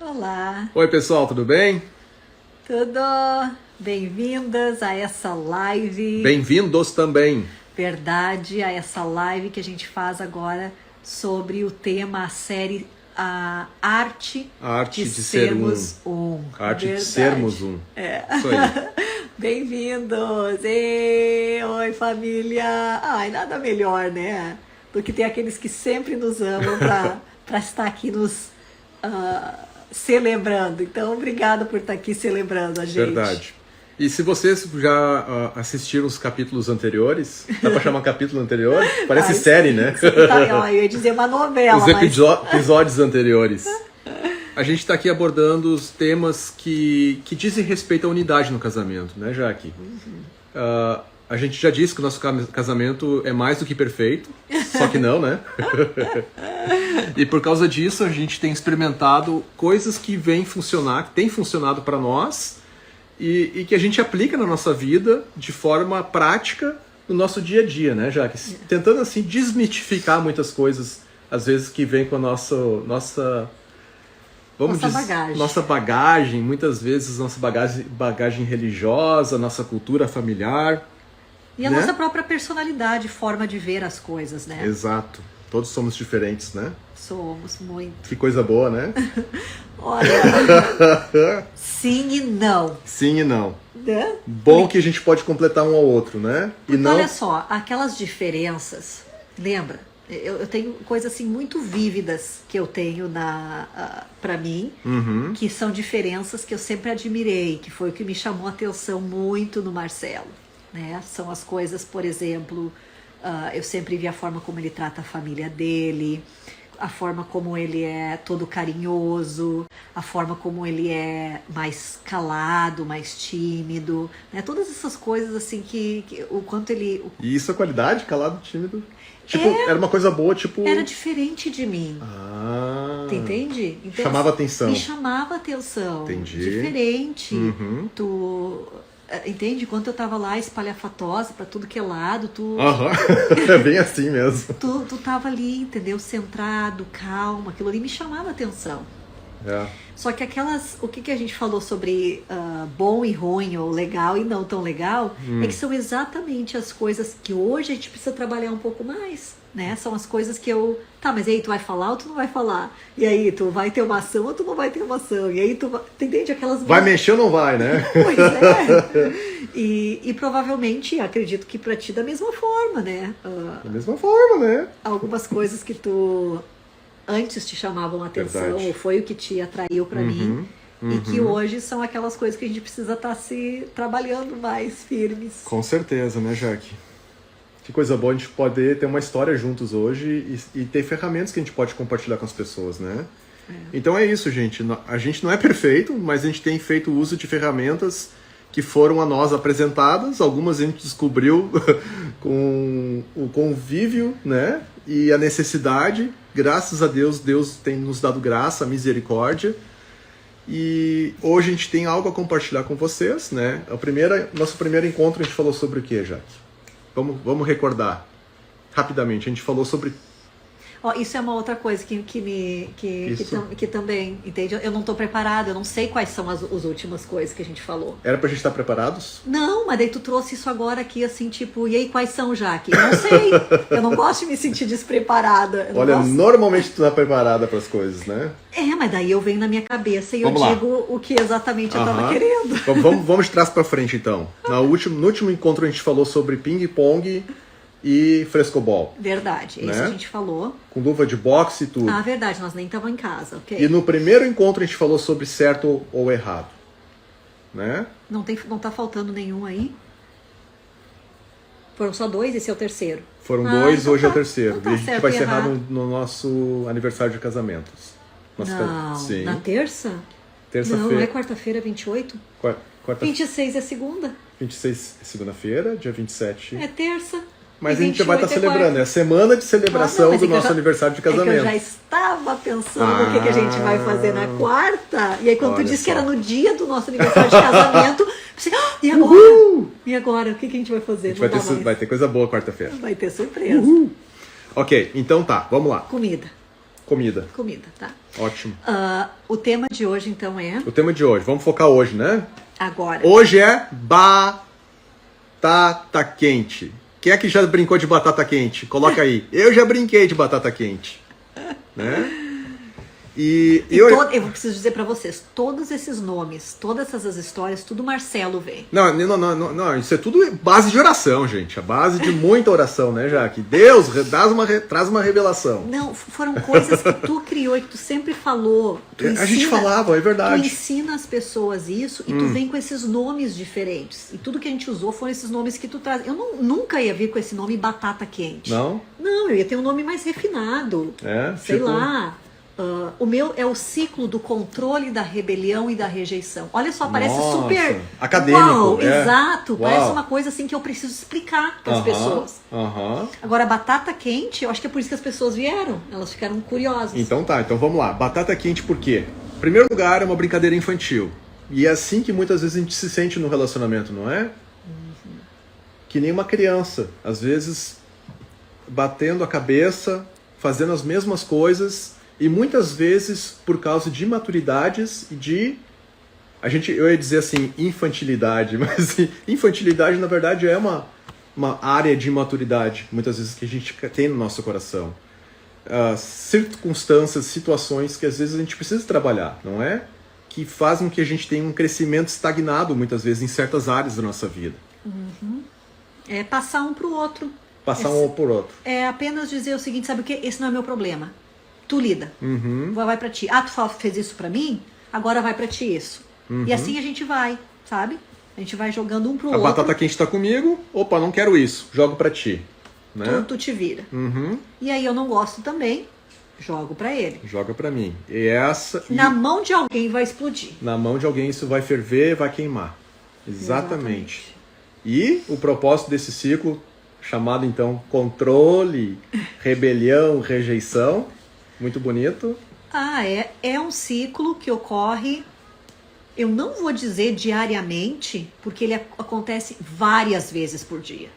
Olá, Oi pessoal, tudo bem? tudo? Bem-vindas a essa live. Bem-vindos também. Verdade, a essa live que a gente faz agora sobre o tema, a série, a arte, A arte de sermos ser um. A arte Verdade. de sermos um. É. Isso aí. Bem-vindos! Oi, família! Ai, nada melhor, né? Do que ter aqueles que sempre nos amam para estar aqui nos celebrando. Então, obrigada por estar aqui celebrando a gente. Verdade. E se vocês já assistiram os capítulos anteriores, dá pra chamar capítulo anterior? Parece série, né? Sim, tá, ó, eu ia dizer uma novela, Os mas... episódios anteriores. A gente está aqui abordando os temas que dizem respeito à unidade no casamento, né, Jaque? A gente já disse que o nosso casamento é mais do que perfeito, só que não, né? E por causa disso a gente tem experimentado coisas que vêm funcionar, que têm funcionado para nós e que a gente aplica na nossa vida de forma prática no nosso dia a dia, né, Jaque? Tentando assim desmitificar muitas coisas, às vezes, que vêm com a nossa bagagem, muitas vezes nossa bagagem religiosa, nossa cultura familiar. E a nossa própria personalidade, forma de ver as coisas, né? Exato. Todos somos diferentes, né? Somos muito. Que coisa boa, né? Olha, sim e não. Sim e não. Né? Bom que a gente pode completar um ao outro, né? Porque olha só, aquelas diferenças, lembra? Eu tenho coisas assim muito vívidas que eu tenho para mim, que são diferenças que eu sempre admirei, que foi o que me chamou a atenção muito no Marcelo, né? São as coisas, por exemplo, eu sempre vi a forma como ele trata a família dele, a forma como ele é todo carinhoso, a forma como ele é mais calado, mais tímido, né? Todas essas coisas assim que o quanto ele... E isso é qualidade? Calado, tímido? Tipo, era uma coisa boa, tipo... Era diferente de mim. Tu entende? Então, chamava atenção. Me chamava atenção. Entendi. Diferente. Tu... Entende? Quando eu tava lá espalhafatosa pra tudo que é lado, É bem assim mesmo. Tu tava ali, entendeu? Centrado, calmo, aquilo ali me chamava atenção. Só que o que a gente falou sobre bom e ruim, ou legal e não tão legal, é que são exatamente as coisas que hoje a gente precisa trabalhar um pouco mais, né? São as coisas que tá, mas aí tu vai falar ou tu não vai falar? E aí, tu vai ter uma ação ou tu não vai ter uma ação? E aí tu entende aquelas... Vai mexer ou não vai, né? Pois é. E provavelmente, acredito que pra ti da mesma forma, né? Da mesma forma, né? Algumas coisas que tu... antes te chamavam a atenção, ou foi o que te atraiu pra mim, e que hoje são aquelas coisas que a gente precisa estar se trabalhando mais firmes. Com certeza, né, Jaque? Que coisa boa a gente poder ter uma história juntos hoje e ter ferramentas que a gente pode compartilhar com as pessoas, né? Então é isso, gente. A gente não é perfeito, mas a gente tem feito uso de ferramentas que foram a nós apresentadas. Algumas a gente descobriu com o convívio, né? E a necessidade. Graças a Deus, Deus tem nos dado graça, misericórdia. E hoje a gente tem algo a compartilhar com vocês, né? Nosso primeiro encontro a gente falou sobre o que, Jaque? Vamos recordar rapidamente. A gente falou sobre... Isso é uma outra coisa que também, entende? Eu não estou preparada, eu não sei quais são as últimas coisas que a gente falou. Era pra gente estar preparados? Não, mas daí tu trouxe isso agora aqui, assim, tipo, e aí quais são, Jaque? Eu não sei, eu não gosto de me sentir despreparada. Olha, normalmente tu tá preparada para as coisas, né? Mas daí eu venho na minha cabeça e vamos eu lá. digo o que exatamente eu tava querendo. Vamos de trás para frente, então. No último encontro a gente falou sobre ping-pong e frescobol. Verdade, né? Isso a gente falou. Com luva de boxe e tudo. Verdade, nós nem estávamos em casa, ok. E no primeiro encontro a gente falou sobre certo ou errado, né? Não tá faltando nenhum aí? Foram só 2, esse é o terceiro. Foram 2, então hoje é o terceiro. Então e a gente vai encerrar no nosso aniversário de casamentos. Sim. Na terça? Terça-feira. Não, é quarta-feira, 28? Quarta... 26 é segunda. 26 é segunda-feira, dia 27. É terça. Mas a gente vai estar celebrando, é a semana de celebração do nosso aniversário de casamento. Eu já estava pensando o que a gente vai fazer na quarta. E aí quando tu disse que era no dia do nosso aniversário de casamento, eu pensei, e agora? E agora? O que a gente vai fazer? Vai ter coisa boa quarta-feira. Vai ter surpresa. Ok, então tá, vamos lá. Comida, tá. Ótimo. O tema de hoje, então, é... O tema de hoje, vamos focar hoje, né? Agora. Hoje é batata quente. Quem é que já brincou de batata quente? Coloca aí. Eu já brinquei de batata quente. Né? Eu preciso dizer pra vocês, todos esses nomes, todas essas histórias, tudo Marcelo vem. Não, isso é tudo base de oração, gente. A base de muita oração, né, Jaque? Deus traz uma revelação. Não, foram coisas que tu criou e que tu sempre falou. A gente falava, é verdade. Tu ensina as pessoas isso e tu vem com esses nomes diferentes. E tudo que a gente usou foram esses nomes que tu traz. Eu nunca ia vir com esse nome batata quente. Não? Não, eu ia ter um nome mais refinado. Sei lá. O meu é o ciclo do controle, da rebelião e da rejeição. Olha só, parece super acadêmico. Uau, exato. Uau. Parece uma coisa assim que eu preciso explicar para as pessoas. Agora, batata quente, eu acho que é por isso que as pessoas vieram. Elas ficaram curiosas. Então vamos lá. Batata quente por quê? Em primeiro lugar, é uma brincadeira infantil. E é assim que muitas vezes a gente se sente no relacionamento, não é? Que nem uma criança. Às vezes, batendo a cabeça, fazendo as mesmas coisas... E muitas vezes, por causa de imaturidades e de... Eu ia dizer assim, infantilidade, mas infantilidade, na verdade, é uma área de imaturidade, muitas vezes, que a gente tem no nosso coração. Circunstâncias, situações que às vezes a gente precisa trabalhar, não é? Que fazem com que a gente tenha um crescimento estagnado, muitas vezes, em certas áreas da nossa vida. É passar um pro outro. Um por outro. É apenas dizer o seguinte, sabe o que? Esse não é meu problema. Tu lida. Vai pra ti. Tu fez isso pra mim? Agora vai pra ti isso. E assim a gente vai, sabe? A gente vai jogando um pro outro. A batata quente tá comigo. Opa, não quero isso. Jogo pra ti. Né? Tu te vira. E aí eu não gosto também. Jogo pra ele. Joga pra mim. Na mão de alguém vai explodir. Na mão de alguém isso vai ferver, vai queimar. Exatamente. E o propósito desse ciclo, chamado então controle, rebelião, rejeição... Muito bonito. É um ciclo que ocorre, eu não vou dizer diariamente, porque ele acontece várias vezes por dia.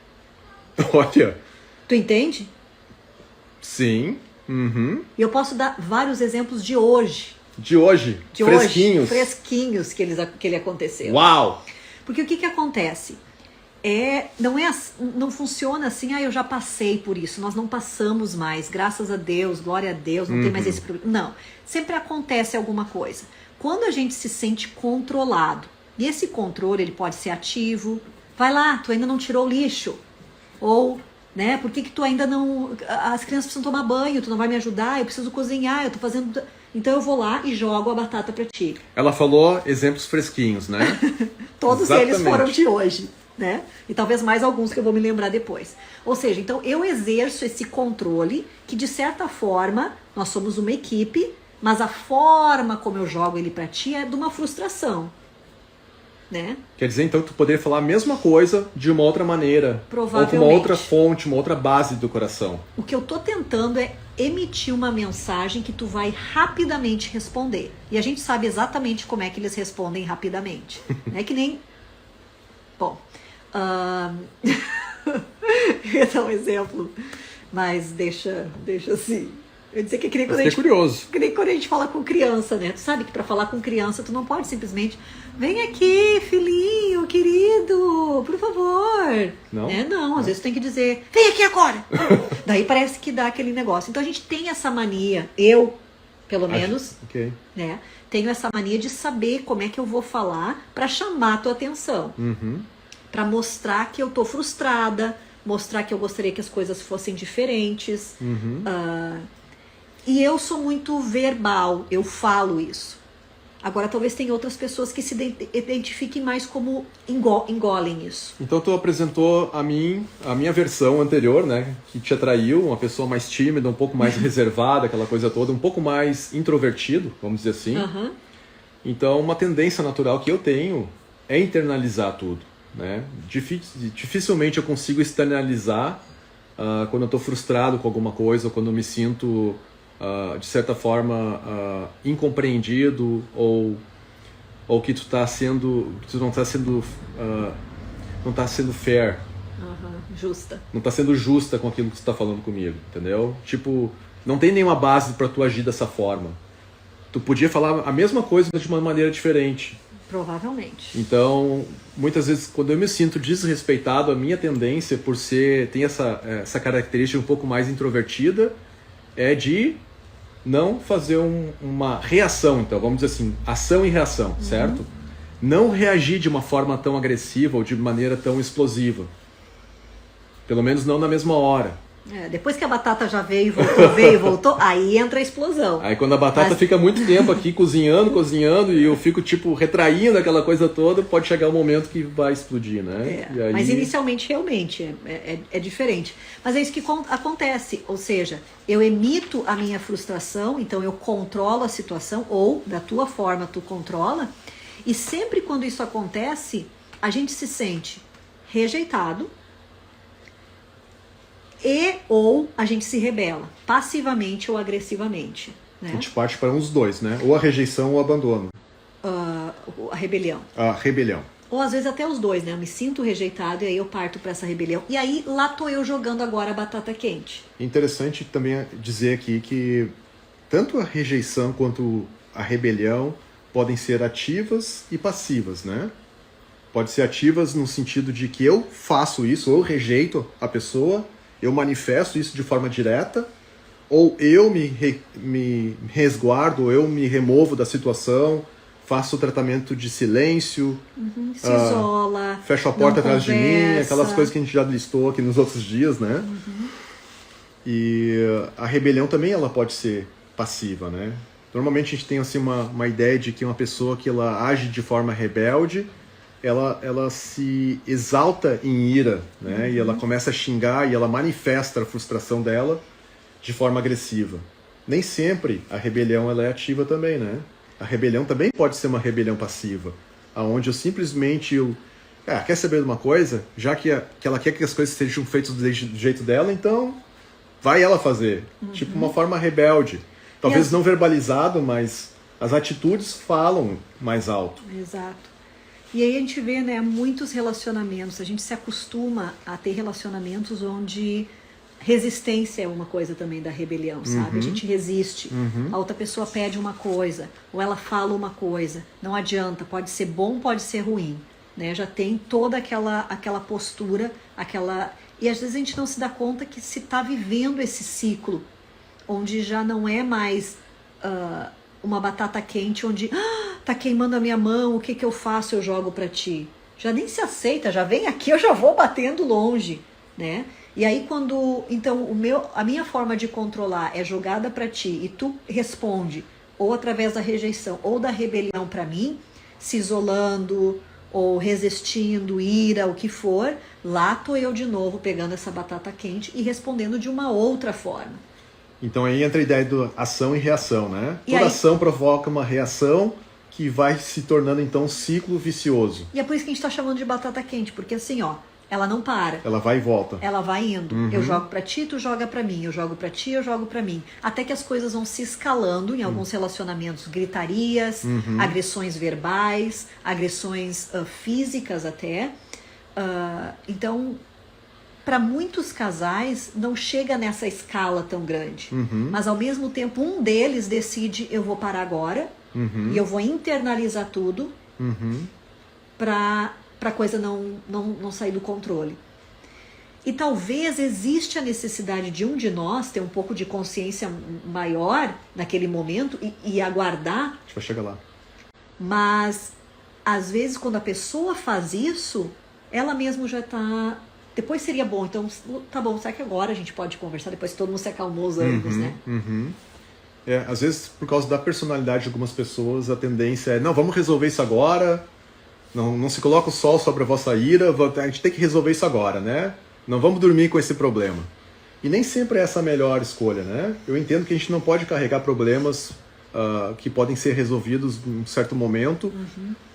Olha. Tu entende? Sim. E eu posso dar vários exemplos de hoje. De hoje? Fresquinhos. Fresquinhos que ele aconteceu. Uau! Porque o que acontece? Não funciona assim, eu já passei por isso, nós não passamos mais, graças a Deus, glória a Deus, não tem mais esse problema. Não, sempre acontece alguma coisa. Quando a gente se sente controlado, e esse controle ele pode ser ativo, vai lá, tu ainda não tirou o lixo, ou, né, por que tu ainda não, as crianças precisam tomar banho, tu não vai me ajudar, eu preciso cozinhar, eu tô fazendo... Então eu vou lá e jogo a batata pra ti. Ela falou exemplos fresquinhos, né? Todos Exatamente. Eles foram de hoje. Né? E talvez mais alguns que eu vou me lembrar depois. Ou seja, então eu exerço esse controle que de certa forma nós somos uma equipe, mas a forma como eu jogo ele pra ti é de uma frustração, né? Quer dizer então que tu poderia falar a mesma coisa de uma outra maneira, provavelmente, ou com uma outra fonte, uma outra base do coração. O que eu tô tentando é emitir uma mensagem que tu vai rapidamente responder. E a gente sabe exatamente como é que eles respondem rapidamente. Não é que nem... Bom... eu ia dar um exemplo, mas deixa assim. Eu dizer que é que nem quando curioso. Que nem quando a gente fala com criança, né? Tu sabe que pra falar com criança tu não pode simplesmente vem aqui, filhinho, querido, por favor. Não? Não, às vezes tu tem que dizer vem aqui agora. Daí parece que dá aquele negócio. Então a gente tem essa mania, eu, pelo menos, né? Tenho essa mania de saber como é que eu vou falar pra chamar a tua atenção. Para mostrar que eu tô frustrada, mostrar que eu gostaria que as coisas fossem diferentes. E eu sou muito verbal, eu falo isso. Agora talvez tenha outras pessoas que se identifiquem mais como engolem isso. Então tu apresentou a minha versão anterior, né? Que te atraiu, uma pessoa mais tímida, um pouco mais reservada, aquela coisa toda, um pouco mais introvertido, vamos dizer assim. Então uma tendência natural que eu tenho é internalizar tudo. Né? Dificilmente eu consigo externalizar quando eu estou frustrado com alguma coisa, ou quando eu me sinto de certa forma incompreendido, ou que tu não está sendo fair, justa, não está sendo justa com aquilo que tu está falando comigo, entendeu? Tipo, não tem nenhuma base para tu agir dessa forma. tu podia falar a mesma coisa, mas de uma maneira diferente. Provavelmente. Então, muitas vezes, quando eu me sinto desrespeitado, a minha tendência, por tem essa característica um pouco mais introvertida, é de não fazer uma reação. Então, vamos dizer assim, ação e reação, certo? Não reagir de uma forma tão agressiva ou de maneira tão explosiva. Pelo menos não na mesma hora. Depois que a batata já veio e voltou, aí entra a explosão. Aí quando a batata fica muito tempo aqui cozinhando, e eu fico tipo retraindo aquela coisa toda, pode chegar um momento que vai explodir, né? E aí... Mas inicialmente realmente é diferente. Mas é isso que acontece, ou seja, eu emito a minha frustração, então eu controlo a situação, ou da tua forma tu controla, e sempre quando isso acontece, a gente se sente rejeitado, ou a gente se rebela, passivamente ou agressivamente. Né? A gente parte para uns dois, né? Ou a rejeição ou o abandono. A rebelião. A rebelião. Ou às vezes até os dois, né? Eu me sinto rejeitado e aí eu parto para essa rebelião. E aí lá tô eu jogando agora a batata quente. Interessante também dizer aqui que tanto a rejeição quanto a rebelião podem ser ativas e passivas, né? Pode ser ativas no sentido de que eu faço isso, ou rejeito a pessoa, eu manifesto isso de forma direta, ou eu me resguardo, ou eu me removo da situação, faço o tratamento de silêncio, se isola, fecho a porta atrás de mim, aquelas coisas que a gente já listou aqui nos outros dias, né? E a rebelião também ela pode ser passiva, né? Normalmente a gente tem assim uma ideia de que uma pessoa que ela age de forma rebelde, ela se exalta em ira, né? E ela começa a xingar e ela manifesta a frustração dela de forma agressiva. Nem sempre a rebelião ela é ativa também, né? A rebelião também pode ser uma rebelião passiva, aonde eu simplesmente quer saber de uma coisa? Já que ela quer que as coisas sejam feitas do jeito dela, então vai ela fazer. Tipo uma forma rebelde. Talvez não verbalizado, mas as atitudes falam mais alto. Exato. E aí a gente vê, né, muitos relacionamentos, a gente se acostuma a ter relacionamentos onde resistência é uma coisa também da rebelião, sabe? A gente resiste, a outra pessoa pede uma coisa, ou ela fala uma coisa, não adianta, pode ser bom, pode ser ruim, né? Já tem toda aquela postura, e às vezes a gente não se dá conta que se está vivendo esse ciclo, onde já não é mais uma batata quente, onde tá queimando a minha mão, o que eu faço? Eu jogo para ti. Já nem se aceita, já vem aqui, eu já vou batendo longe, né? E aí então a minha forma de controlar é jogada para ti e tu responde, ou através da rejeição ou da rebelião para mim, se isolando ou resistindo, ira, o que for, lá tô eu de novo pegando essa batata quente e respondendo de uma outra forma. Então aí entra a ideia de ação e reação, né? Toda ação provoca uma reação que vai se tornando então um ciclo vicioso. E é por isso que a gente tá chamando de batata quente, porque assim, ela não para. Ela vai e volta. Ela vai indo. Eu jogo pra ti, tu joga pra mim. Eu jogo pra ti, eu jogo pra mim. Até que as coisas vão se escalando em alguns relacionamentos. Gritarias, agressões verbais, agressões físicas até. Então, para muitos casais, não chega nessa escala tão grande. Mas, ao mesmo tempo, um deles decide, eu vou parar agora e eu vou internalizar tudo para a coisa não sair do controle. E talvez existe a necessidade de um de nós ter um pouco de consciência maior naquele momento e aguardar. A gente vai chegar lá. Mas, às vezes, quando a pessoa faz isso, ela mesma já está... Depois seria bom, então, tá bom, será que agora a gente pode conversar, depois que todo mundo se acalmou os ânimos, né? Às vezes, por causa da personalidade de algumas pessoas, a tendência é, não, vamos resolver isso agora, não se coloca o sol sobre a vossa ira, a gente tem que resolver isso agora, né? Não vamos dormir com esse problema. E nem sempre é essa a melhor escolha, né? Eu entendo que a gente não pode carregar problemas que podem ser resolvidos em um certo momento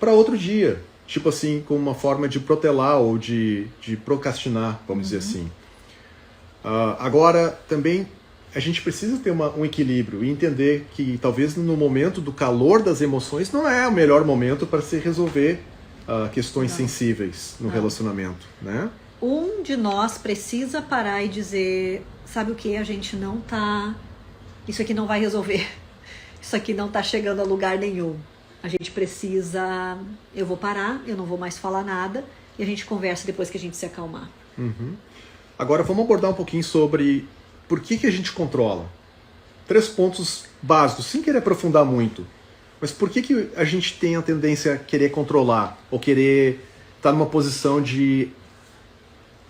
para outro dia. Tipo assim, como uma forma de protelar ou de procrastinar, vamos dizer assim. Agora, também, a gente precisa ter um equilíbrio e entender que talvez no momento do calor das emoções não é o melhor momento para se resolver questões sensíveis no relacionamento, né? Um de nós precisa parar e dizer, sabe o que? A gente não tá... Isso aqui não vai resolver. isso aqui não está chegando a lugar nenhum. A gente precisa, eu vou parar, eu não vou mais falar nada, e a gente conversa depois que a gente se acalmar. Agora vamos abordar um pouquinho sobre por que a gente controla. 3 pontos básicos, sem querer aprofundar muito. Mas por que a gente tem a tendência a querer controlar, ou querer estar numa posição de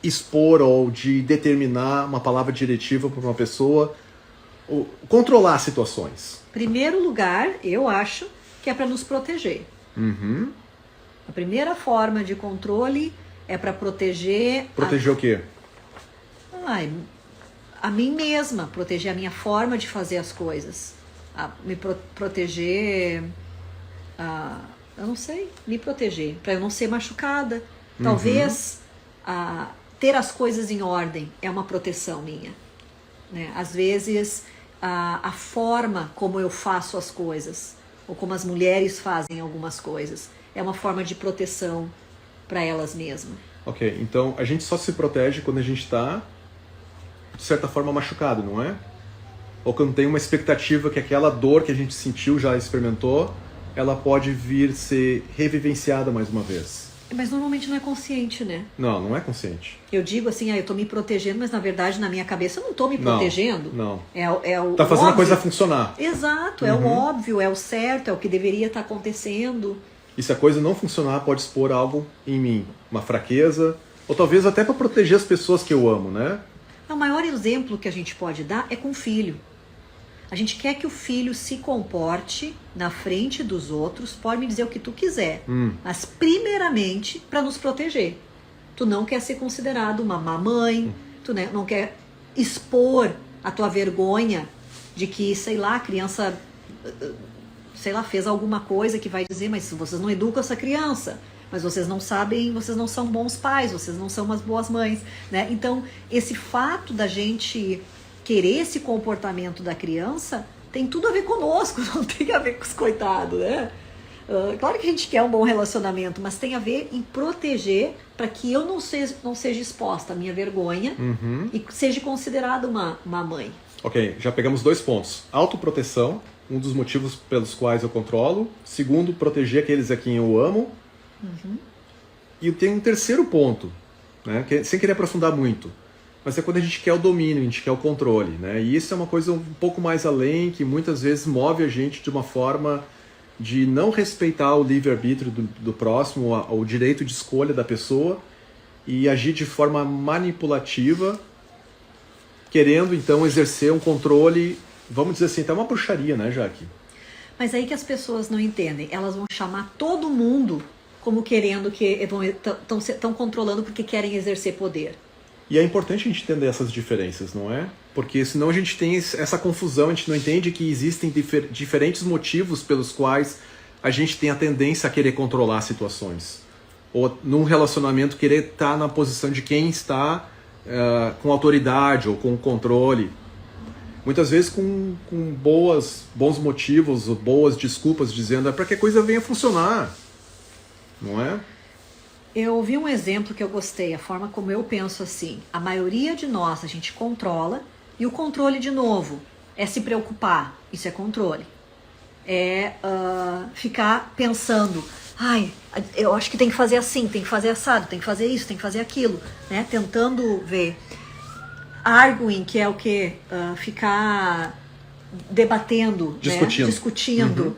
expor ou de determinar uma palavra diretiva para uma pessoa, ou controlar situações? Primeiro lugar, eu acho que é para nos proteger. A primeira forma de controle é para proteger... Proteger o quê? A mim mesma, proteger a minha forma de fazer as coisas. Proteger... eu não sei, me proteger, para eu não ser machucada. Talvez ter as coisas em ordem é uma proteção minha. Né? Às vezes, a forma como eu faço as coisas, ou como as mulheres fazem algumas coisas, é uma forma de proteção para elas mesmas. Ok, então a gente só se protege quando a gente está, de certa forma, machucado, não é? Ou quando tem uma expectativa que aquela dor que a gente sentiu, já experimentou, ela pode vir ser revivenciada mais uma vez. Mas normalmente não é consciente, né? Não, não é consciente. Eu digo assim, eu tô me protegendo, mas na verdade na minha cabeça eu não tô me protegendo. Não. É o tá fazendo óbvio. A coisa funcionar. Exato, é o óbvio, é o certo, é o que deveria estar acontecendo. E se a coisa não funcionar, pode expor algo em mim, uma fraqueza, ou talvez até para proteger as pessoas que eu amo, né? O maior exemplo que a gente pode dar é com o filho. A gente quer que o filho se comporte na frente dos outros, pode me dizer o que tu quiser, mas primeiramente para nos proteger. Tu não quer ser considerado uma má mãe, tu não quer expor a tua vergonha de que, sei lá, a criança, fez alguma coisa que vai dizer, mas vocês não educam essa criança, mas vocês não sabem, vocês não são bons pais, vocês não são umas boas mães, né? Então, esse fato da gente querer esse comportamento da criança tem tudo a ver conosco, não tem a ver com os coitados, né? Claro que a gente quer um bom relacionamento, mas tem a ver em proteger para que eu não seja exposta à minha vergonha e seja considerada uma mãe. Ok, já pegamos 2 pontos. Autoproteção, um dos motivos pelos quais eu controlo. Segundo, proteger aqueles a quem eu amo. E tem um terceiro ponto, né, sem querer aprofundar muito, mas é quando a gente quer o domínio, a gente quer o controle, né? E isso é uma coisa um pouco mais além, que muitas vezes move a gente de uma forma de não respeitar o livre-arbítrio do próximo, o direito de escolha da pessoa, e agir de forma manipulativa, querendo então exercer um controle, vamos dizer assim, até uma bruxaria, né, Jaque? Mas aí que as pessoas não entendem, elas vão chamar todo mundo como querendo que estão controlando porque querem exercer poder. E é importante a gente entender essas diferenças, não é? Porque senão a gente tem essa confusão, a gente não entende que existem diferentes motivos pelos quais a gente tem a tendência a querer controlar situações. Ou num relacionamento querer estar na posição de quem está com autoridade ou com controle. Muitas vezes com bons motivos ou boas desculpas, dizendo para que a coisa venha funcionar. Não é? Eu ouvi um exemplo que eu gostei, a forma como eu penso assim. A maioria de nós a gente controla, e o controle, de novo, é se preocupar. Isso é controle. É ficar pensando, eu acho que tem que fazer assim, tem que fazer assado, tem que fazer isso, tem que fazer aquilo, né? Tentando ver. Arguing, que é o quê? Ficar debatendo, discutindo,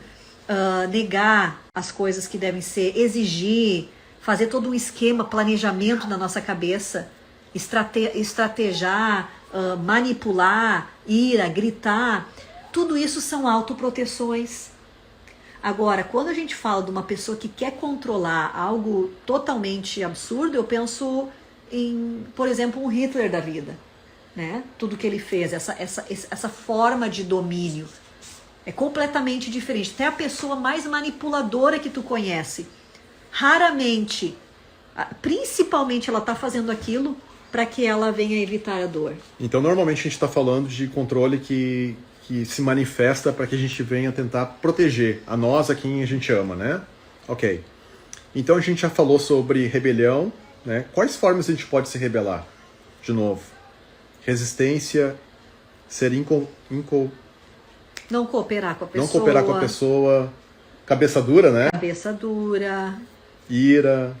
negar as coisas que devem ser, exigir, fazer todo um esquema, planejamento na nossa cabeça, estrategiar, manipular, ira, gritar. Tudo isso são autoproteções. Agora, quando a gente fala de uma pessoa que quer controlar algo totalmente absurdo, eu penso em, por exemplo, um Hitler da vida. Né? Tudo que ele fez, essa forma de domínio é completamente diferente. Até a pessoa mais manipuladora que tu conhece, raramente, principalmente, ela está fazendo aquilo para que ela venha evitar a dor. Então, normalmente a gente está falando de controle que se manifesta para que a gente venha tentar proteger a nós, a quem a gente ama, né? Ok. Então a gente já falou sobre rebelião, né? Quais formas a gente pode se rebelar? De novo. Resistência, ser Não cooperar com a pessoa. Não cooperar com a pessoa. Cabeça dura, né? Cabeça dura. Ira.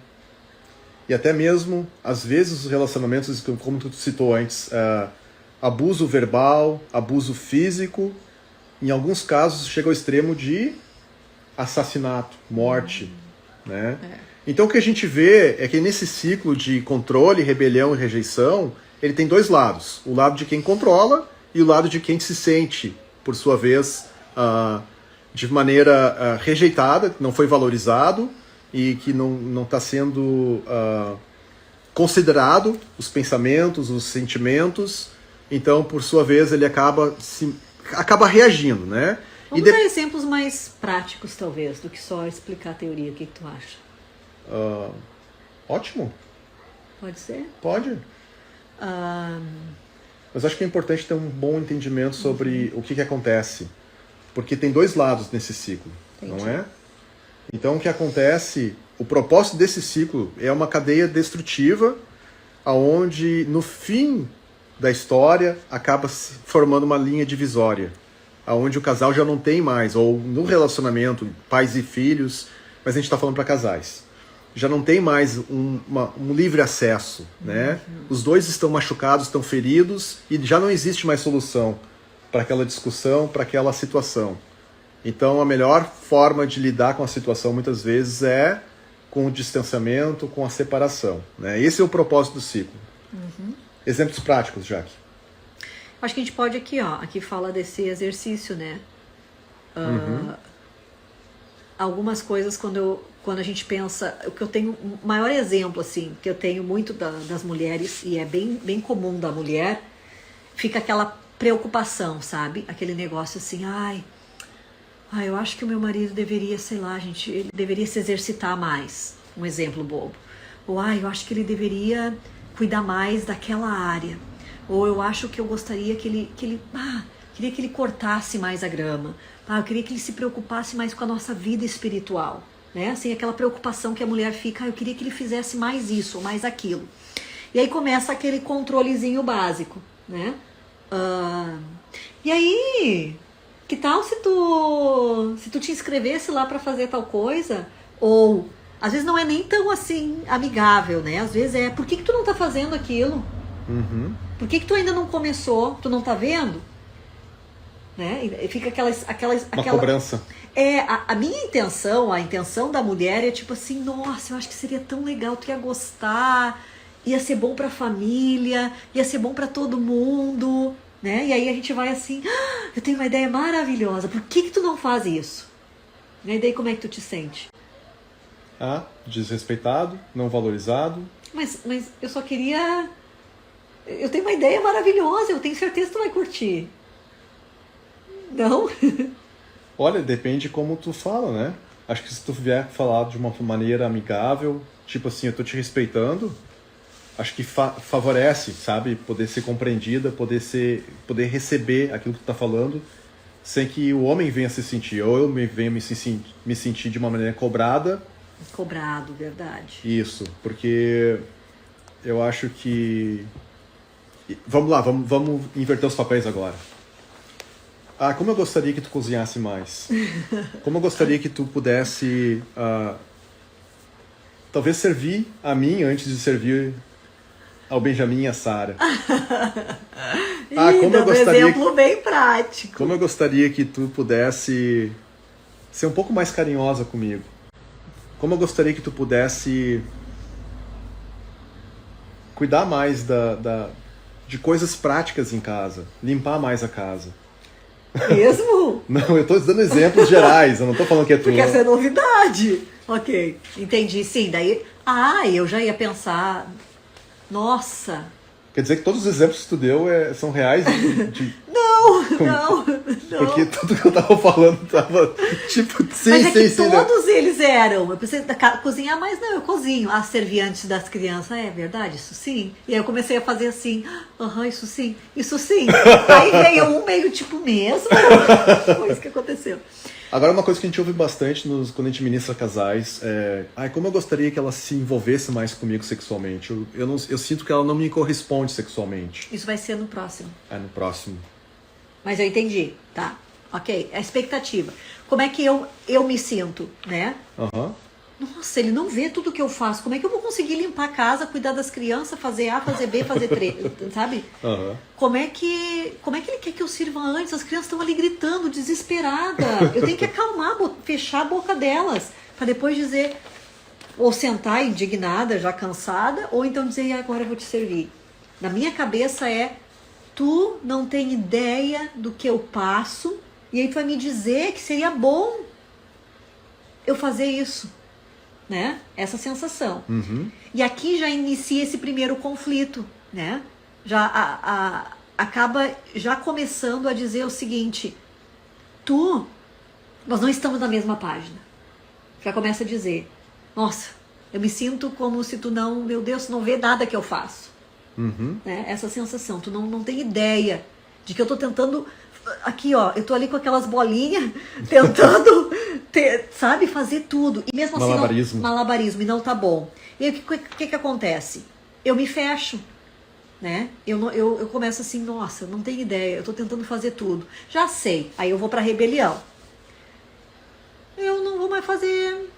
E até mesmo, às vezes, os relacionamentos, como tu citou antes, abuso verbal, abuso físico, em alguns casos chega ao extremo de assassinato, morte, né? Então o que a gente vê é que nesse ciclo de controle, rebelião e rejeição, ele tem dois lados. O lado de quem controla e o lado de quem se sente, por sua vez, de maneira rejeitada, não foi valorizado e que não está sendo considerado os pensamentos, os sentimentos. Então, por sua vez, ele acaba reagindo, né? Vamos dar exemplos mais práticos, talvez, do que só explicar a teoria. O que tu acha? Ótimo. Pode ser? Pode. Mas acho que é importante ter um bom entendimento sobre o que acontece. Porque tem dois lados nesse ciclo, não é? Então, o que acontece, o propósito desse ciclo é uma cadeia destrutiva, onde, no fim da história, acaba se formando uma linha divisória, onde o casal já não tem mais, ou no relacionamento, pais e filhos, mas a gente está falando para casais, já não tem mais um livre acesso, né? Os dois estão machucados, estão feridos, e já não existe mais solução para aquela discussão, para aquela situação. Então, a melhor forma de lidar com a situação, muitas vezes, é com o distanciamento, com a separação, né? Esse é o propósito do ciclo. Exemplos práticos, Jaque. Acho que a gente pode aqui fala desse exercício, né? Algumas coisas, quando a gente pensa, o que eu tenho, o maior exemplo, assim, que eu tenho muito das mulheres, e é bem comum da mulher, fica aquela preocupação, sabe? Aquele negócio assim, eu acho que o meu marido deveria, sei lá, gente, ele deveria se exercitar mais. Um exemplo bobo. Ou, eu acho que ele deveria cuidar mais daquela área. Ou eu acho que eu gostaria queria que ele cortasse mais a grama. Eu queria que ele se preocupasse mais com a nossa vida espiritual. Né? Assim, aquela preocupação que a mulher fica, eu queria que ele fizesse mais isso ou mais aquilo. E aí começa aquele controlezinho básico, né? E aí, que tal se tu te inscrevesse lá para fazer tal coisa? Ou, às vezes não é nem tão assim amigável, né? Às vezes por que tu não tá fazendo aquilo? Por que tu ainda não começou? Tu não tá vendo? Né? E fica Uma cobrança. A minha intenção, a intenção da mulher é tipo assim, nossa, eu acho que seria tão legal, tu ia gostar, ia ser bom pra família, ia ser bom pra todo mundo, né? E aí a gente vai assim, eu tenho uma ideia maravilhosa, por que tu não faz isso? E daí como é que tu te sente? Desrespeitado, não valorizado. Mas eu só queria... Eu tenho uma ideia maravilhosa, eu tenho certeza que tu vai curtir. Não? Olha, depende de como tu fala, né? Acho que se tu vier falar de uma maneira amigável, tipo assim, eu tô te respeitando, acho que favorece, sabe? Poder ser compreendida, poder receber aquilo que tu tá falando, sem que o homem venha se sentir, ou eu venha me sentir de uma maneira cobrada. Cobrado, verdade. Isso, porque eu acho que... Vamos lá, vamos inverter os papéis agora. Como eu gostaria que tu cozinhasse mais. Como eu gostaria que tu pudesse talvez servir a mim antes de servir ao Benjamin e à Sara. Como eu gostaria, um exemplo bem prático. Como eu gostaria que tu pudesse ser um pouco mais carinhosa comigo. Como eu gostaria que tu pudesse cuidar mais de coisas práticas em casa. Limpar mais a casa. Mesmo? Não, eu tô dando exemplos gerais, eu não tô falando que é tudo. Porque essa é novidade. Ok, entendi. Sim, daí... eu já ia pensar... Nossa... Quer dizer que todos os exemplos que tu deu são reais? Não. Porque tudo que eu tava falando tava tipo... Mas que todos eles eram. Eu pensei, cozinhar mais não, eu cozinho. Servir antes das crianças, é verdade, isso sim. E aí eu comecei a fazer assim, isso sim. Aí veio um meio tipo mesmo. Foi isso que aconteceu. Agora, uma coisa que a gente ouve bastante quando a gente ministra casais como eu gostaria que ela se envolvesse mais comigo sexualmente. Eu sinto que ela não me corresponde sexualmente. Isso vai ser no próximo. No próximo. Mas eu entendi, tá. Ok? A expectativa. Como é que eu me sinto, né? Uhum. Nossa, ele não vê tudo que eu faço. Como é que eu vou conseguir limpar a casa, cuidar das crianças, fazer A, fazer B, fazer 3, sabe? Uhum. Como é que ele quer que eu sirva antes? As crianças estão ali gritando, desesperadas. Eu tenho que acalmar, fechar a boca delas, para depois dizer, ou sentar indignada, já cansada, ou então dizer, agora eu vou te servir. Na minha cabeça tu não tem ideia do que eu passo, e aí tu vai me dizer que seria bom eu fazer isso. Né? Essa sensação. Uhum. E aqui já inicia esse primeiro conflito, né? Já acaba já começando a dizer o seguinte, nós não estamos na mesma página. Já começa a dizer, nossa, eu me sinto como se tu não, meu Deus, tu não vê nada que eu faço. Uhum. Né? Essa sensação, tu não tem ideia de que eu tô tentando, aqui ó, eu tô ali com aquelas bolinhas, tentando, sabe, fazer tudo. E mesmo assim, malabarismo, e não tá bom. E aí o que acontece? Eu me fecho, né? Eu começo assim, nossa, não tenho ideia, eu tô tentando fazer tudo. Já sei, aí eu vou pra rebelião. Eu não vou mais fazer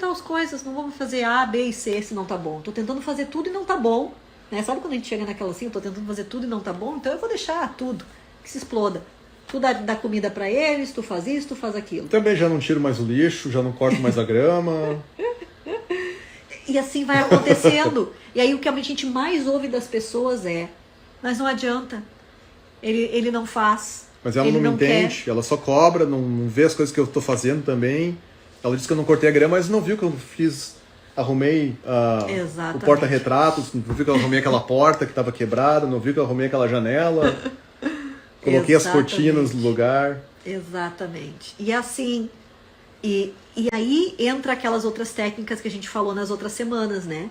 tais coisas, não vou mais fazer A, B e C se não tá bom. Tô tentando fazer tudo e não tá bom. Né? Sabe quando a gente chega naquela assim, eu tô tentando fazer tudo e não tá bom? Então eu vou deixar tudo, que se exploda. Tu dá comida pra eles, tu faz isso, tu faz aquilo. Também já não tiro mais o lixo, já não corto mais a grama. E assim vai acontecendo. E aí o que a gente mais ouve das pessoas mas não adianta. Ele não faz. Mas ela não me entende, ela só cobra, não vê as coisas que eu tô fazendo também. Ela disse que eu não cortei a grama, mas não viu que eu fiz, arrumei o porta-retratos, não viu que eu arrumei aquela porta que estava quebrada, não viu que eu arrumei aquela janela, coloquei as cortinas no lugar. Exatamente. E assim, e aí entra aquelas outras técnicas que a gente falou nas outras semanas, né?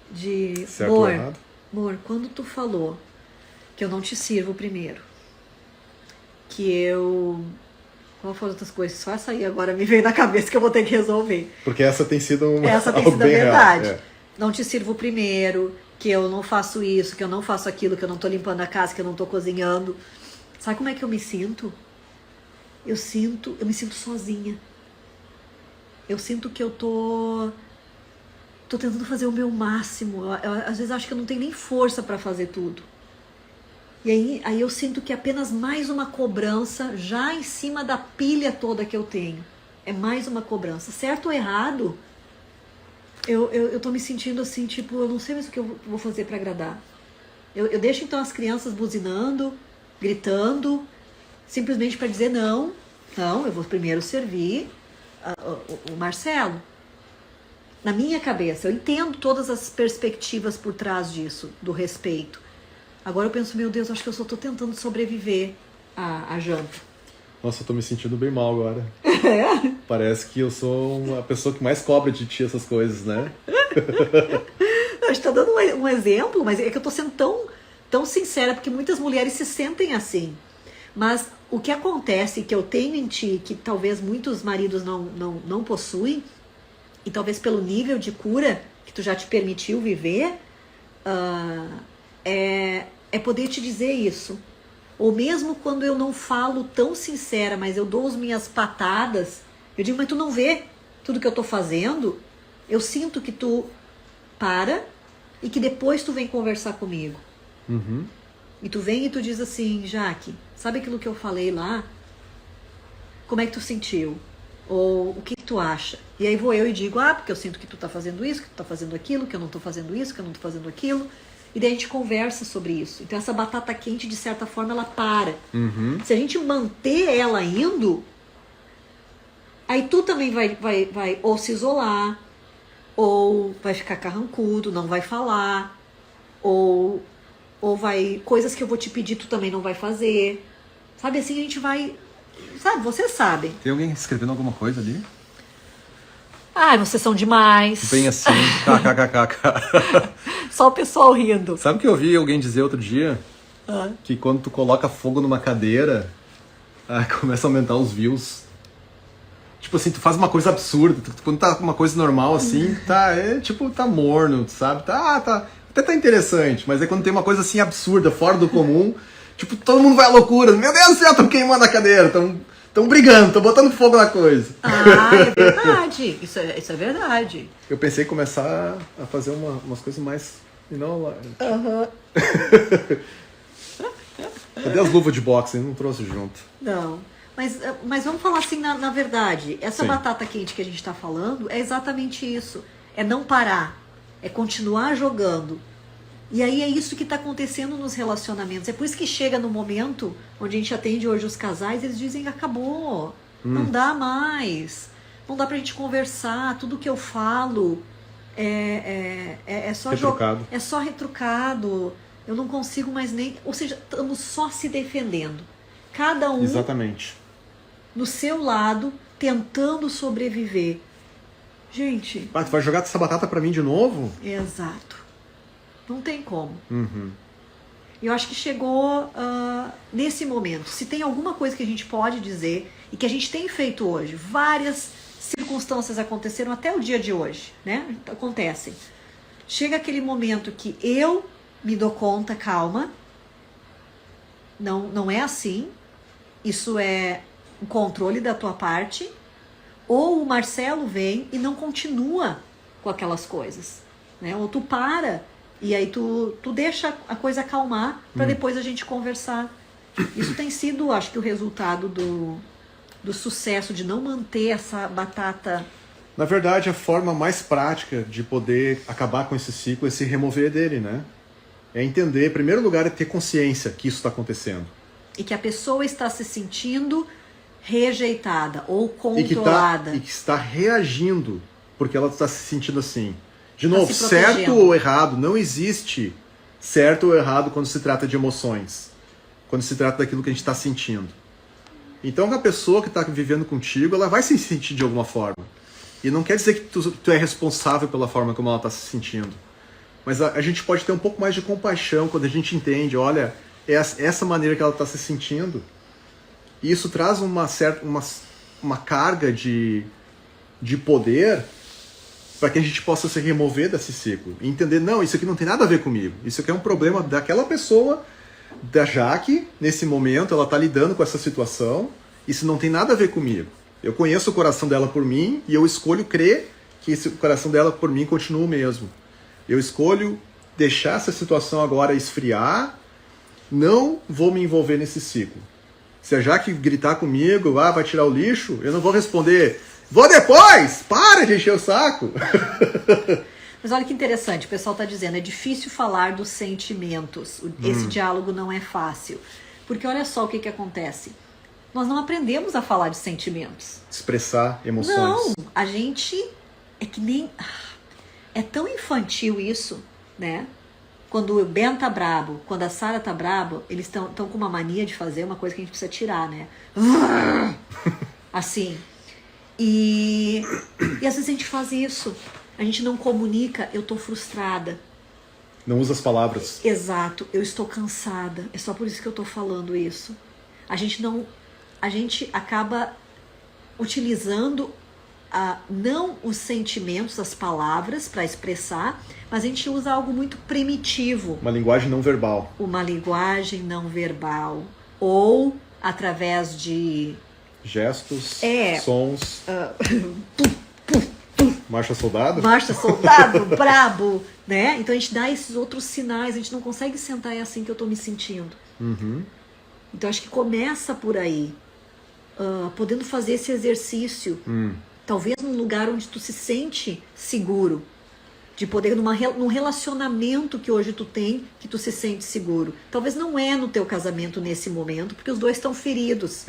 De, certo ou errado? Amor, quando tu falou que eu não te sirvo primeiro, que eu... Qual foram outras coisas? Só essa aí agora me veio na cabeça que eu vou ter que resolver. Porque essa tem sido uma Essa tem sido a verdade. Real, Não te sirvo primeiro, que eu não faço isso, que eu não faço aquilo, que eu não tô limpando a casa, que eu não tô cozinhando. Sabe como é que eu me sinto? Eu me sinto sozinha. Eu sinto que eu tô tentando fazer o meu máximo. Às vezes acho que eu não tenho nem força para fazer tudo. E aí eu sinto que é apenas mais uma cobrança já em cima da pilha toda que eu tenho. É mais uma cobrança. Certo ou errado, eu tô me sentindo assim, tipo, eu não sei mais o que eu vou fazer para agradar. Eu deixo então as crianças buzinando, gritando, simplesmente para dizer não, eu vou primeiro servir o Marcelo. Na minha cabeça, eu entendo todas as perspectivas por trás disso, do respeito. Agora eu penso, meu Deus, acho que eu só tô tentando sobreviver à janta. Nossa, eu tô me sentindo bem mal agora. Parece que eu sou a pessoa que mais cobra de ti essas coisas, né? Eu estou dando um exemplo, mas é que eu tô sendo tão sincera, porque muitas mulheres se sentem assim. Mas o que acontece, que eu tenho em ti, que talvez muitos maridos não possuem, e talvez pelo nível de cura que tu já te permitiu viver, é poder te dizer isso. Ou mesmo quando eu não falo tão sincera, mas eu dou as minhas patadas, eu digo, mas tu não vê tudo que eu tô fazendo? Eu sinto que tu para e que depois tu vem conversar comigo. Uhum. E tu vem e tu diz assim, Jaque, sabe aquilo que eu falei lá? Como é que tu sentiu? Ou o que tu acha? E aí vou eu e digo, porque eu sinto que tu tá fazendo isso, que tu tá fazendo aquilo, que eu não tô fazendo isso, que eu não tô fazendo aquilo. E daí a gente conversa sobre isso. Então essa batata quente, de certa forma, ela para. Uhum. Se a gente manter ela indo, aí tu também vai ou se isolar, ou vai ficar carrancudo, não vai falar, ou vai... Coisas que eu vou te pedir, tu também não vai fazer. Sabe, assim a gente vai... Sabe, vocês sabem. Tem alguém escrevendo alguma coisa ali? Ai, vocês são demais. Bem assim, kkkk. Só o pessoal rindo. Sabe o que eu ouvi alguém dizer outro dia? Que quando tu coloca fogo numa cadeira, começa a aumentar os views. Tipo assim, tu faz uma coisa absurda. Quando tá uma coisa normal assim, tá morno, sabe? Até tá interessante. Mas é quando tem uma coisa assim absurda, fora do comum, Tipo, todo mundo vai à loucura. Meu Deus do céu, estão queimando a cadeira, estão brigando, estão botando fogo na coisa. Ah, é verdade. Isso é verdade. Eu pensei em começar a fazer umas coisas mais... Aham. Cadê as luvas de boxe? Eu não trouxe junto. Não. Mas vamos falar assim, na verdade, essa Sim. batata quente que a gente está falando é exatamente isso. É não parar. É continuar jogando. E aí é isso que está acontecendo nos relacionamentos. É por isso que chega no momento onde a gente atende hoje os casais, eles dizem, acabou. Não dá mais. Não dá pra gente conversar. Tudo que eu falo é só Retrucado. é só retrucado. Eu não consigo mais nem... Ou seja, estamos só se defendendo. Cada um Exatamente. no seu lado, tentando sobreviver. Gente... Ah, tu vai jogar essa batata pra mim de novo? Exato. Não tem como. Uhum. Eu acho que chegou nesse momento. Se tem alguma coisa que a gente pode dizer, e que a gente tem feito hoje, várias circunstâncias aconteceram até o dia de hoje, né? Acontecem. Chega aquele momento que eu me dou conta, calma, não é assim, isso é um controle da tua parte, ou o Marcelo vem e não continua com aquelas coisas, né? Ou tu para e aí tu deixa a coisa acalmar para depois a gente conversar. Isso tem sido, acho que, o resultado do sucesso de não manter essa batata. Na verdade, a forma mais prática de poder acabar com esse ciclo é se remover dele, né? É entender, em primeiro lugar, é ter consciência que isso está acontecendo. E que a pessoa está se sentindo rejeitada ou E que controlada. está reagindo porque ela está se sentindo assim. De Tá novo, se protegendo. certo ou errado, não existe certo ou errado quando se trata de emoções. Quando se trata daquilo que a gente está sentindo. Então, a pessoa que está vivendo contigo, ela vai se sentir de alguma forma. E não quer dizer que tu é responsável pela forma como ela está se sentindo. Mas a gente pode ter um pouco mais de compaixão quando a gente entende, olha, essa maneira que ela está se sentindo. E isso traz uma carga de poder para que a gente possa se remover desse ciclo. E entender, não, isso aqui não tem nada a ver comigo. Isso aqui é um problema daquela pessoa, da Jaque, nesse momento, ela está lidando com essa situação. Isso não tem nada a ver comigo. Eu conheço o coração dela por mim e eu escolho crer que o coração dela por mim continua o mesmo. Eu escolho deixar essa situação agora esfriar, não vou me envolver nesse ciclo. Se a Jaque gritar comigo, vai tirar o lixo, eu não vou responder, vou depois, para de encher o saco. Mas olha que interessante, o pessoal está dizendo, é difícil falar dos sentimentos. Esse diálogo não é fácil. Porque olha só o que acontece. Nós não aprendemos a falar de sentimentos. Expressar emoções. Não, a gente é que nem... É tão infantil isso, né? Quando o Ben tá brabo, quando a Sarah tá brabo, eles estão com uma mania de fazer uma coisa que a gente precisa tirar, né? Assim. E às vezes a gente faz isso. A gente não comunica, eu tô frustrada. Não usa as palavras. Exato, eu estou cansada. É só por isso que eu tô falando isso. A gente acaba utilizando não os sentimentos, as palavras para expressar, mas a gente usa algo muito primitivo. Uma linguagem não verbal. Uma linguagem não verbal. Ou através de... gestos, sons. Marcha soldado? Marcha soldado, brabo, né? Então a gente dá esses outros sinais, a gente não consegue sentar, é assim que eu tô me sentindo. Uhum. Então acho que começa por aí. Podendo fazer esse exercício. Talvez num lugar onde tu se sente seguro. De poder, num relacionamento que hoje tu tem, que tu se sente seguro. Talvez não é no teu casamento nesse momento, porque os dois estão feridos.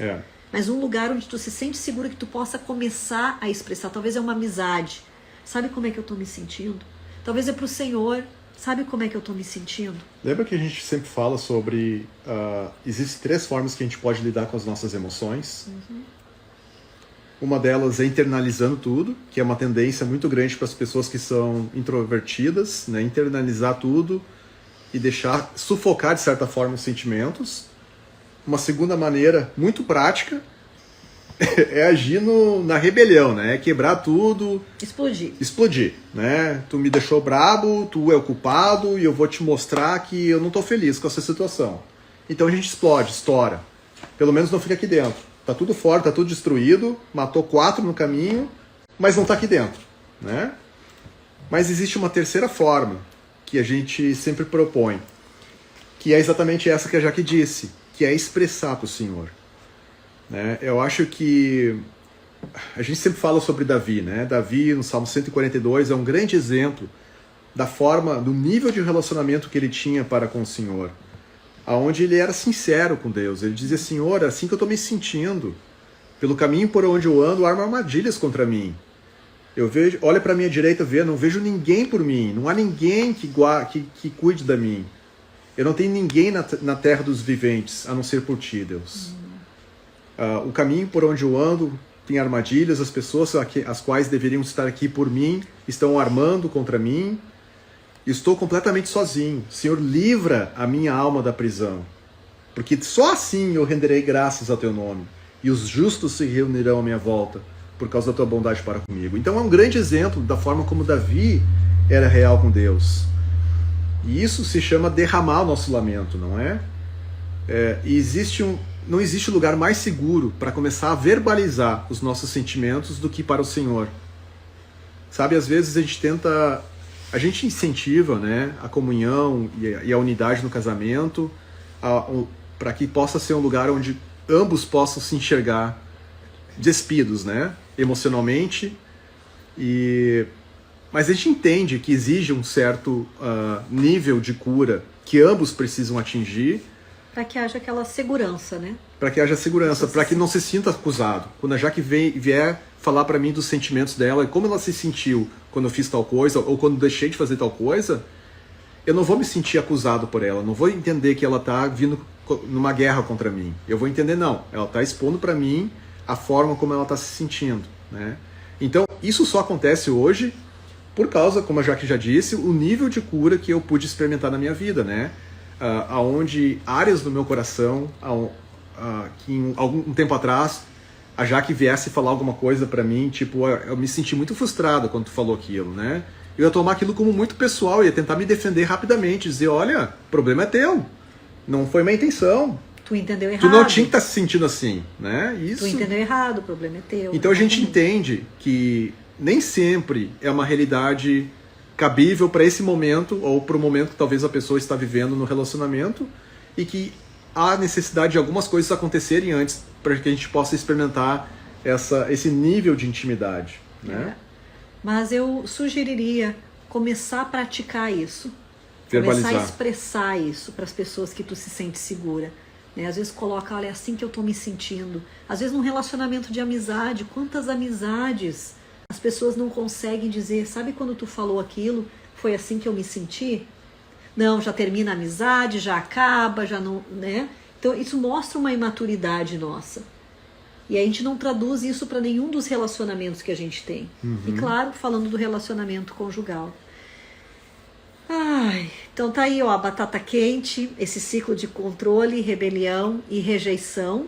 Mas um lugar onde tu se sente seguro, que tu possa começar a expressar. Talvez é uma amizade. Sabe como é que eu tô me sentindo? Talvez é pro Senhor. Sabe como é que eu tô me sentindo? Lembra que a gente sempre fala sobre... existem 3 formas que a gente pode lidar com as nossas emoções. Uma delas é internalizando tudo, que é uma tendência muito grande para as pessoas que são introvertidas, né? Internalizar tudo e deixar sufocar, de certa forma, os sentimentos. Uma segunda maneira, muito prática, é agir na rebelião, né? É quebrar tudo. Explodir, né? Tu me deixou brabo, tu é o culpado e eu vou te mostrar que eu não tô feliz com essa situação. Então a gente explode, estoura. Pelo menos não fica aqui dentro. Tá tudo fora, tá tudo destruído, matou 4 no caminho, mas não tá aqui dentro, né? Mas existe uma terceira forma que a gente sempre propõe, que é exatamente essa que a Jaque disse, que é expressar para o Senhor. Né? Eu acho que a gente sempre fala sobre Davi, né? Davi, no Salmo 142, é um grande exemplo da forma, do nível de relacionamento que ele tinha para com o Senhor, aonde ele era sincero com Deus. Ele dizia: Senhor, é assim que eu estou me sentindo. Pelo caminho por onde eu ando, arma armadilhas contra mim. Eu vejo, olha para a minha direita, não vejo ninguém por mim, não há ninguém que cuide da mim. Eu não tenho ninguém na terra dos viventes, a não ser por ti, Deus. O caminho por onde eu ando tem armadilhas, as pessoas as quais deveriam estar aqui por mim estão armando contra mim. Estou completamente sozinho. Senhor, livra a minha alma da prisão, porque só assim eu renderei graças ao teu nome, e os justos se reunirão à minha volta, por causa da tua bondade para comigo. Então é um grande exemplo da forma como Davi era real com Deus. E isso se chama derramar o nosso lamento, não é? E não existe lugar mais seguro para começar a verbalizar os nossos sentimentos do que para o Senhor. Sabe, às vezes a gente incentiva, né, a comunhão e a unidade no casamento para que possa ser um lugar onde ambos possam se enxergar despidos, né, emocionalmente. Mas a gente entende que exige um certo nível de cura que ambos precisam atingir. Para que haja aquela segurança, né? Para que haja segurança, para que não se sinta acusado. Quando a Jaque vier falar para mim dos sentimentos dela e como ela se sentiu quando eu fiz tal coisa ou quando deixei de fazer tal coisa, eu não vou me sentir acusado por ela, não vou entender que ela está vindo numa guerra contra mim. Eu vou entender, não, ela está expondo para mim a forma como ela está se sentindo, né? Então, isso só acontece hoje por causa, como a Jaque já disse, o nível de cura que eu pude experimentar na minha vida, né? Aonde áreas do meu coração, que algum tempo atrás, a Jaque viesse falar alguma coisa pra mim, tipo, eu me senti muito frustrado quando tu falou aquilo, né? Eu ia tomar aquilo como muito pessoal, ia tentar me defender rapidamente, dizer, olha, o problema é teu, não foi minha intenção. Tu entendeu errado. Tu não tinha que estar se sentindo assim, né? Isso. Tu entendeu errado, o problema é teu. Então a gente entende que nem sempre é uma realidade cabível para esse momento ou para o momento que talvez a pessoa está vivendo no relacionamento, e que há necessidade de algumas coisas acontecerem antes para que a gente possa experimentar esse nível de intimidade, né? Mas eu sugeriria começar a praticar isso, verbalizar, começar a expressar isso para as pessoas que tu se sente segura, né? Às vezes coloca, olha, é assim que eu estou me sentindo. Às vezes num relacionamento de amizade, quantas amizades as pessoas não conseguem dizer, sabe quando tu falou aquilo, foi assim que eu me senti? Não, já termina a amizade, já acaba, já não, né? Então isso mostra uma imaturidade nossa. E a gente não traduz isso para nenhum dos relacionamentos que a gente tem. E claro, falando do relacionamento conjugal. Então tá aí, ó, a batata quente, esse ciclo de controle, rebelião e rejeição,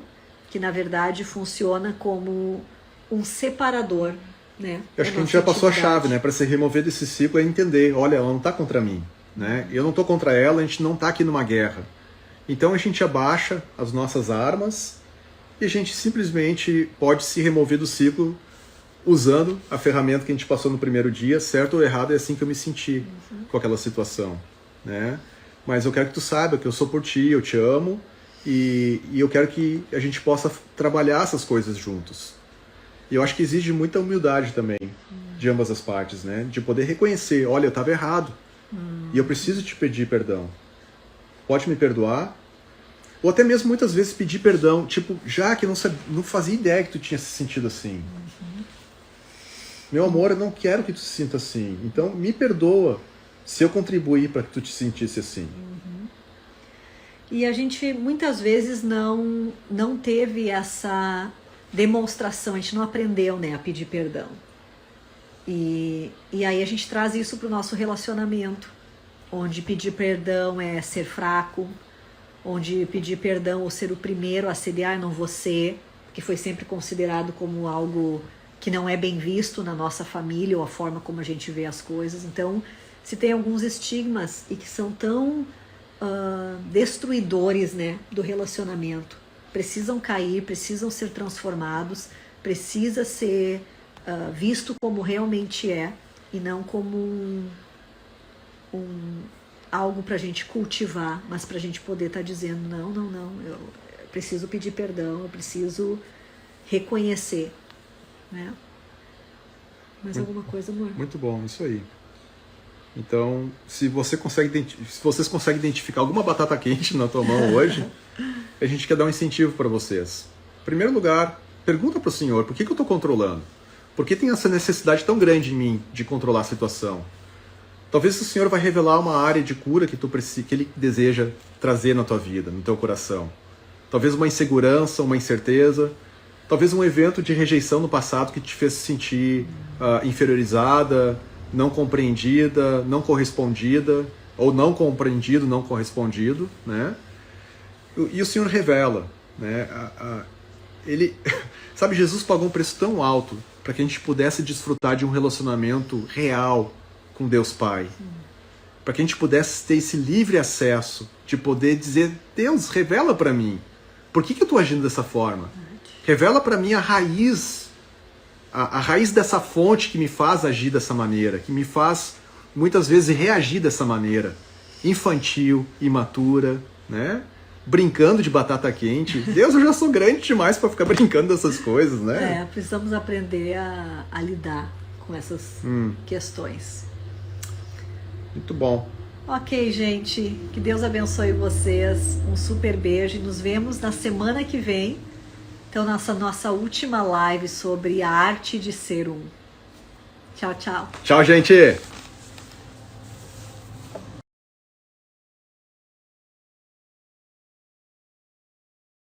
que na verdade funciona como um separador, né? Eu acho que a gente já passou a chave, né? Para se remover desse ciclo é entender, olha, ela não está contra mim, né? Eu não estou contra ela, a gente não está aqui numa guerra. Então a gente abaixa as nossas armas e a gente simplesmente pode se remover do ciclo usando a ferramenta que a gente passou no primeiro dia, certo ou errado, é assim que eu me senti com aquela situação, né? Mas eu quero que tu saiba que eu sou por ti, eu te amo e eu quero que a gente possa trabalhar essas coisas juntos. E eu acho que exige muita humildade também, de ambas as partes, né? De poder reconhecer, olha, eu estava errado. E eu preciso te pedir perdão. Pode me perdoar? Ou até mesmo muitas vezes pedir perdão, tipo, já que não fazia ideia que tu tinha se sentido assim. Meu amor, eu não quero que tu se sinta assim. Então me perdoa se eu contribuir para que tu te sentisse assim. E a gente muitas vezes não teve essa demonstração, a gente não aprendeu, né, a pedir perdão. E aí a gente traz isso para o nosso relacionamento, onde pedir perdão é ser fraco, onde pedir perdão ou ser o primeiro a ceder, não você, que foi sempre considerado como algo que não é bem visto na nossa família ou a forma como a gente vê as coisas. Então, se tem alguns estigmas e que são tão destruidores, né, do relacionamento. Precisam cair, precisam ser transformados, precisa ser visto como realmente é e não como algo para a gente cultivar, mas para a gente poder estar dizendo não, eu preciso pedir perdão, eu preciso reconhecer, né? Mais alguma coisa, amor? Muito bom, isso aí. Então, se vocês conseguem identificar alguma batata quente na tua mão hoje, a gente quer dar um incentivo para vocês. Em primeiro lugar, pergunta para o Senhor, por que eu estou controlando? Por que tem essa necessidade tão grande em mim de controlar a situação? Talvez o Senhor vai revelar uma área de cura que Ele deseja trazer na tua vida, no teu coração. Talvez uma insegurança, uma incerteza, talvez um evento de rejeição no passado que te fez se sentir inferiorizada, não compreendida, não correspondida, ou não compreendido, não correspondido, né? E o Senhor revela, né? Sabe, Jesus pagou um preço tão alto para que a gente pudesse desfrutar de um relacionamento real com Deus Pai. Para que a gente pudesse ter esse livre acesso de poder dizer, Deus, revela para mim. Por que eu estou agindo dessa forma? Revela para mim a raiz dessa fonte que me faz agir dessa maneira, que me faz, muitas vezes, reagir dessa maneira. Infantil, imatura, né? Brincando de batata quente. Deus, eu já sou grande demais para ficar brincando dessas coisas, né? Precisamos aprender a lidar com essas questões. Muito bom. Ok, gente. Que Deus abençoe vocês. Um super beijo. E nos vemos na semana que vem. Então, nossa última live sobre a arte de ser um. Tchau, tchau. Tchau, gente!